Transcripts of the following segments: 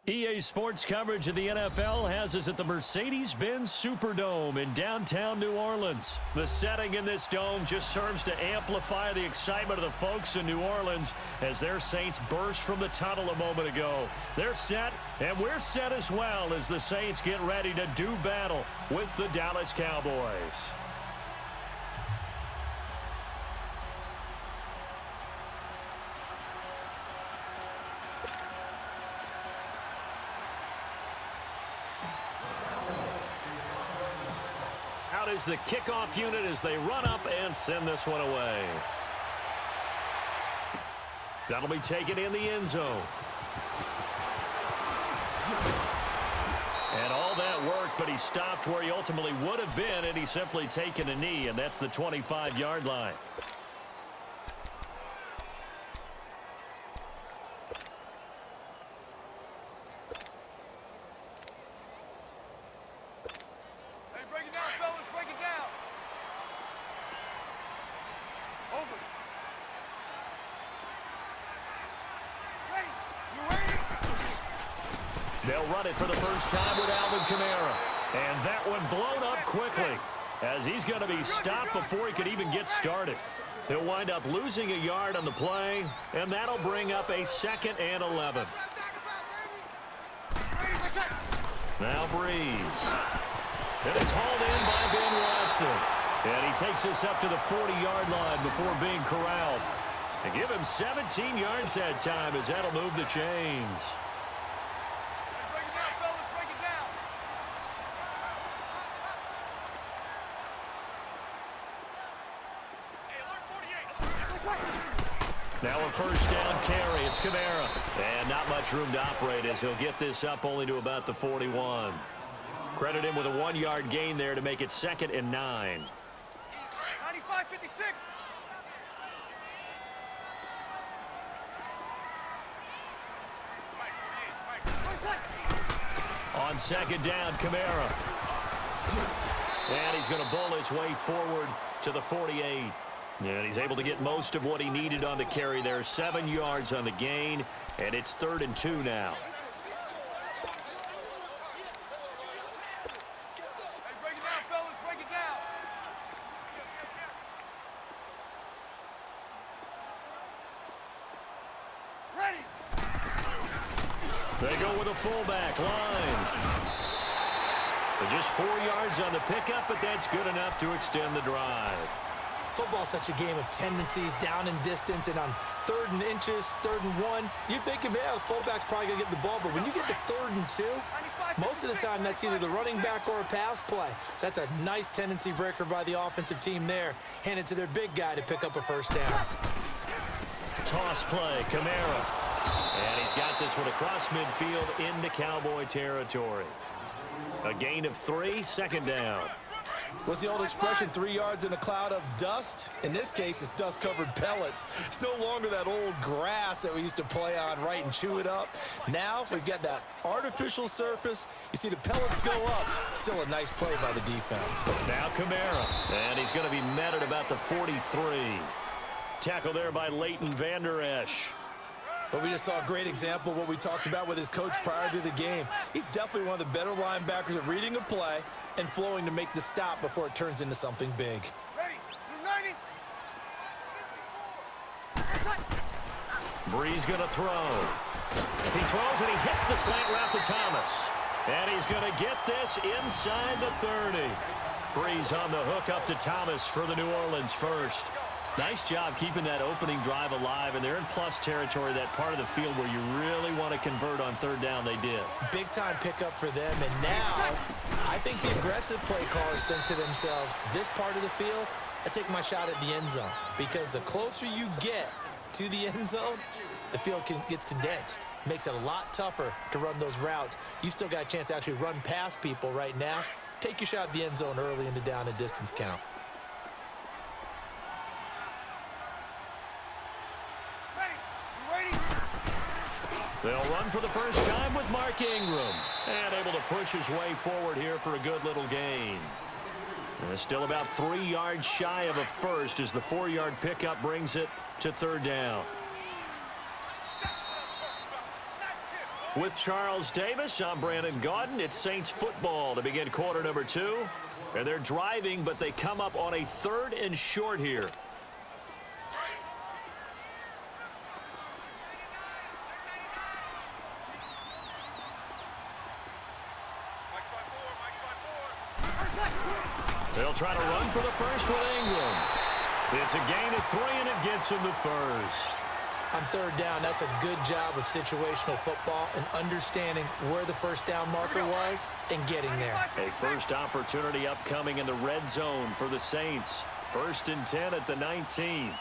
EA Sports coverage of the NFL has us at the Mercedes-Benz Superdome in downtown New Orleans. The setting in this dome just serves to amplify the excitement of the folks in New Orleans as their Saints burst from the tunnel a moment ago. They're set, and we're set as well as the Saints get ready to do battle with the Dallas Cowboys. Out is the kickoff unit as they run up and send this one away. That'll be taken in the end zone. And all that work, but he stopped where he ultimately would have been, and he's simply taken a knee, and that's the 25-yard line. They'll run it for the first time with Alvin Kamara. And that one blown up quickly as he's going to be stopped before he could even get started. He'll wind up losing a yard on the play, and that'll bring up a 2nd and 11. Now Breeze. And it's hauled in by Ben Watson. And he takes this up to the 40-yard line before being corralled. And give him 17 yards that time as that'll move the chains. Now a first down carry. It's Kamara. And not much room to operate as he'll get this up only to about the 41. Credit him with a 1-yard gain there to make it 2nd and 9. 95-56. On 2nd down, Kamara. And he's going to bowl his way forward to the 48. And he's able to get most of what he needed on the carry there. 7 yards on the gain, and it's 3rd and 2 now. Hey, break it down, fellas. Break it down. Ready. They go with a fullback line. Just 4 yards on the pickup, but that's good enough to extend the drive. Football's such a game of tendencies, down and distance, and on 3rd and inches, 3rd and 1, you think of, yeah, the fullback's probably going to get the ball, but when you get to 3rd and 2, most of the time that's either the running back or a pass play. So that's a nice tendency breaker by the offensive team there, handed to their big guy to pick up a first down. Toss play, Kamara. And he's got this one across midfield into Cowboy territory. A gain of 3, 2nd down. What's the old expression, 3 yards in a cloud of dust? In this case, it's dust-covered pellets. It's no longer that old grass that we used to play on, right, and chew it up. Now we've got that artificial surface. You see the pellets go up. Still a nice play by the defense. Now Kamara, and he's going to be met at about the 43. Tackle there by Leighton Vander Esch. But we just saw a great example of what we talked about with his coach prior to the game. He's definitely one of the better linebackers at reading a play and flowing to make the stop before it turns into something big. Ready. 90. Breeze going to throw. He throws and he hits the slant route to Thomas. And he's going to get this inside the 30. Breeze on the hook up to Thomas for the New Orleans first. Nice job keeping that opening drive alive, and they're in plus territory, that part of the field where you really want to convert on 3rd down. They did. Big-time pickup for them, and now I think the aggressive play callers think to themselves, this part of the field, I take my shot at the end zone, because the closer you get to the end zone, the field gets condensed. Makes it a lot tougher to run those routes. You still got a chance to actually run past people right now. Take your shot at the end zone early in the down and distance count. They'll run for the first time with Mark Ingram. And able to push his way forward here for a good little gain. And still about 3 yards shy of a first as the 4-yard pickup brings it to 3rd down. With Charles Davis, I'm Brandon Gaudin. It's Saints football to begin quarter number 2. And they're driving, but they come up on a 3rd and short here. They'll try to run for the first with Ingram. It's a gain of 3, and it gets him the first. On 3rd down, that's a good job of situational football and understanding where the first down marker was and getting there. A first opportunity upcoming in the red zone for the Saints. 1st and 10 at the 19.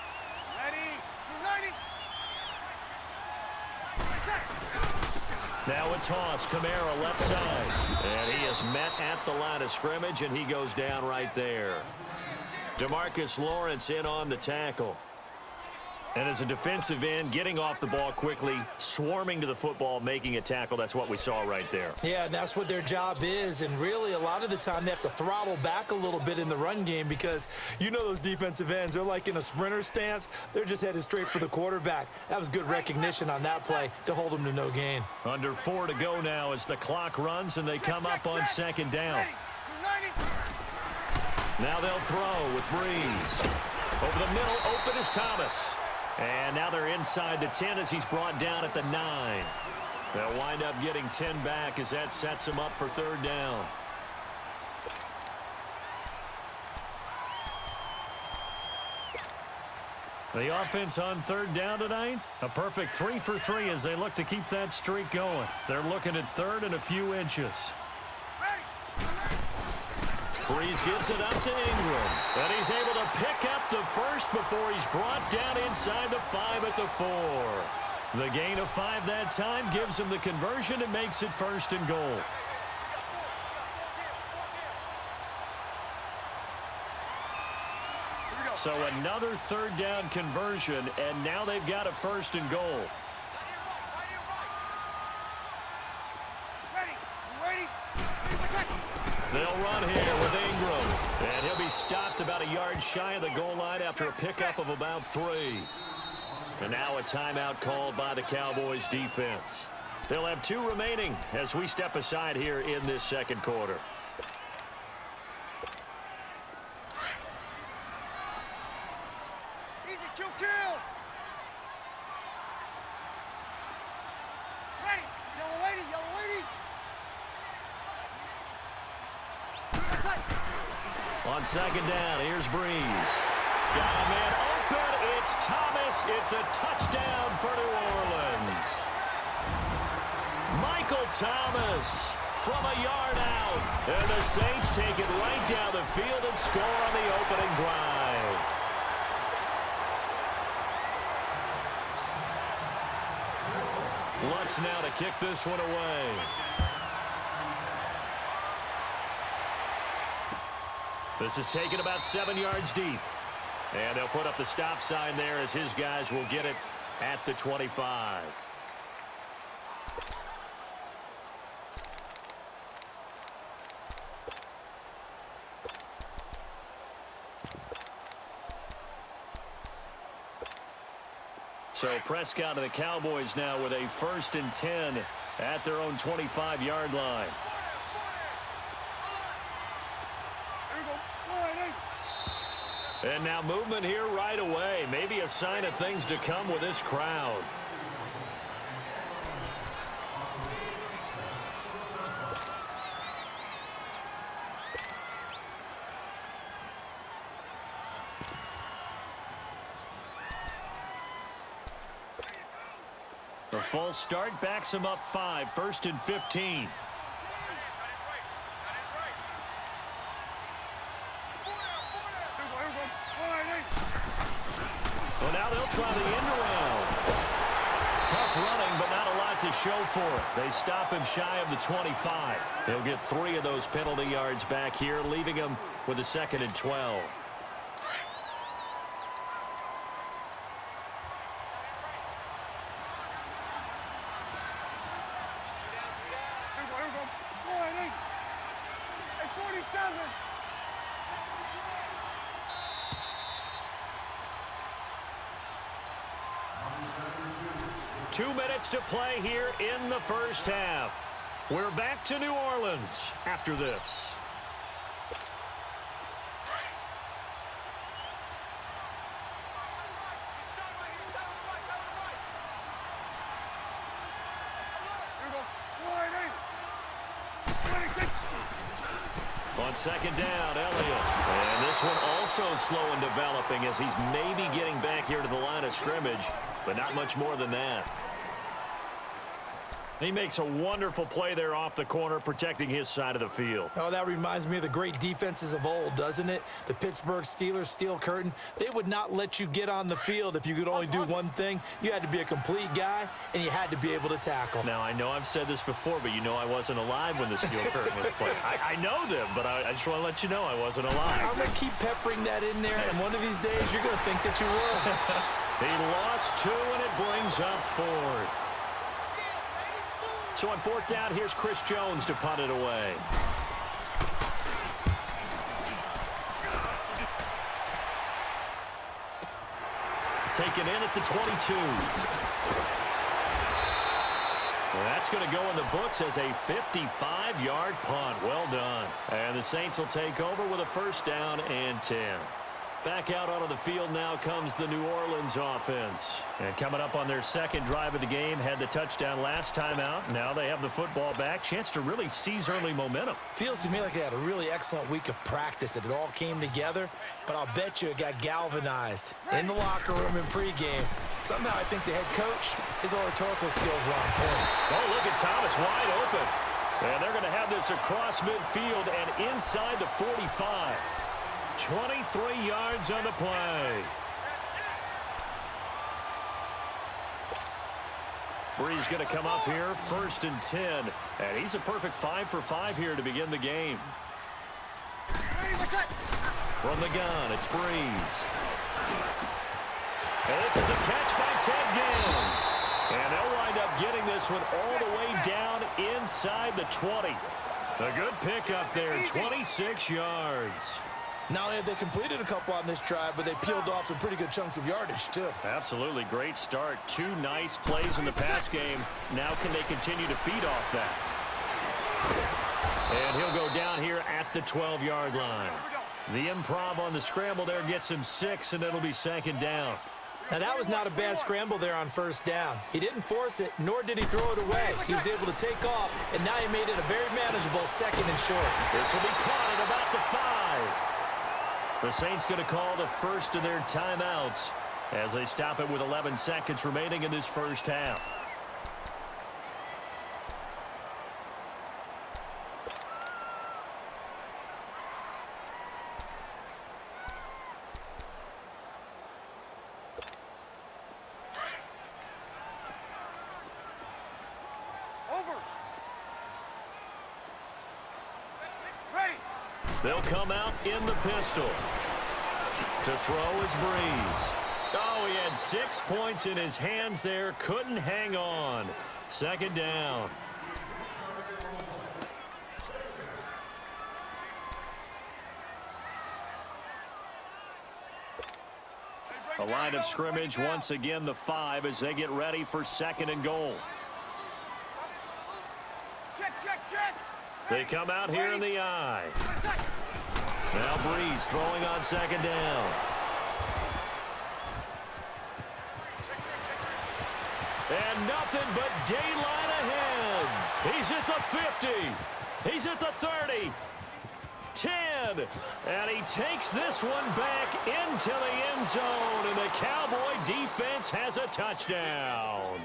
Now a toss, Kamara left side. And he is met at the line of scrimmage, and he goes down right there. DeMarcus Lawrence in on the tackle. And as a defensive end, getting off the ball quickly, swarming to the football, making a tackle, that's what we saw right there. Yeah, that's what their job is, and really a lot of the time they have to throttle back a little bit in the run game because you know those defensive ends, they're like in a sprinter stance. They're just headed straight for the quarterback. That was good recognition on that play to hold them to no gain. Under 4 to go now as the clock runs, and they come up on 2nd down. Now they'll throw with Breeze. Over the middle, open is Thomas. And now they're inside the 10 as he's brought down at the 9. They'll wind up getting 10 back as that sets him up for 3rd down. The offense on 3rd down tonight, a perfect 3 for 3 as they look to keep that streak going. They're looking at 3rd and a few inches. Breeze gives it up to Ingram. And he's able to pick up the first before he's brought down inside the 5 at the 4. The gain of 5 that time gives him the conversion and makes it 1st and goal. So another 3rd down conversion, and now they've got a 1st and goal. They'll run here with Ingram. And he'll be stopped about a yard shy of the goal line after a pickup of about 3. And now a timeout called by the Cowboys defense. They'll have 2 remaining as we step aside here in this 2nd quarter. Easy, kill. Ready, yellow lady. On 2nd down, here's Breeze. Got a man open. It's Thomas. It's a touchdown for New Orleans. Michael Thomas from a yard out. And the Saints take it right down the field and score on the opening drive. Lutz now to kick this one away. This is taken about 7 yards deep. And they'll put up the stop sign there as his guys will get it at the 25. So Prescott and the Cowboys now with a 1st and 10 at their own 25-yard line. And now movement here right away. Maybe a sign of things to come with this crowd. A false start backs him up 5, 1st and 15. Well, now they'll try the end around. Tough running, but not a lot to show for it. They stop him shy of the 25. He'll get 3 of those penalty yards back here, leaving him with a 2nd and 12. 2 minutes to play here in the first half. We're back to New Orleans after this. On second down, Elliott. And this one also slow in developing as he's maybe getting back here to the line of scrimmage, but not much more than that. He makes a wonderful play there off the corner, protecting his side of the field. Oh, that reminds me of the great defenses of old, doesn't it? The Pittsburgh Steelers steel curtain. They would not let you get on the field if you could only do one thing. You had to be a complete guy, and you had to be able to tackle. Now, I know I've said this before, but you know I wasn't alive when the steel curtain was played. I know them, but I just want to let you know I wasn't alive. I'm going to keep peppering that in there, and one of these days you're going to think that you were. He lost 2, and it brings up 4th. So on 4th down, here's Chris Jones to punt it away. Taken in at the 22. Well, that's going to go in the books as a 55-yard punt. Well done. And the Saints will take over with a 1st down and 10. Back out onto the field now comes the New Orleans offense. And coming up on their second drive of the game, had the touchdown last time out. Now they have the football back. Chance to really seize early momentum. Feels to me like they had a really excellent week of practice, that it all came together. But I'll bet you it got galvanized in the locker room in pregame. Somehow I think the head coach, his oratorical skills were on point. Oh, look at Thomas wide open. And they're going to have this across midfield and inside the 45. 23 yards on the play. Bree's going to come up here, 1st and 10. And he's a perfect 5 for 5 here to begin the game. From the gun, it's Breeze. And this is a catch by Ted Ginn. And they'll wind up getting this one all the way down inside the 20. A good pickup there, 26 yards. Not only have they completed a couple on this drive, but they peeled off some pretty good chunks of yardage, too. Absolutely. Great start. 2 nice plays in the pass game. Now can they continue to feed off that? And he'll go down here at the 12-yard line. The improv on the scramble there gets him 6, and it'll be 2nd down. Now, that was not a bad scramble there on 1st down. He didn't force it, nor did he throw it away. He was able to take off, and now he made it a very manageable 2nd and short. This will be caught at about the 5. The Saints going to call the first of their timeouts as they stop it with 11 seconds remaining in this first half. They'll come out in the pistol. To throw is Breeze. Oh, he had 6 points in his hands there. Couldn't hang on. 2nd down. A line of scrimmage once again, the 5, as they get ready for 2nd and goal. They come out here in the eye. Now Breeze throwing on 2nd down. And nothing but daylight ahead. He's at the 50. He's at the 30. 10. And he takes this one back into the end zone. And the Cowboy defense has a touchdown.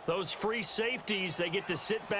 Those free safeties, they get to sit back.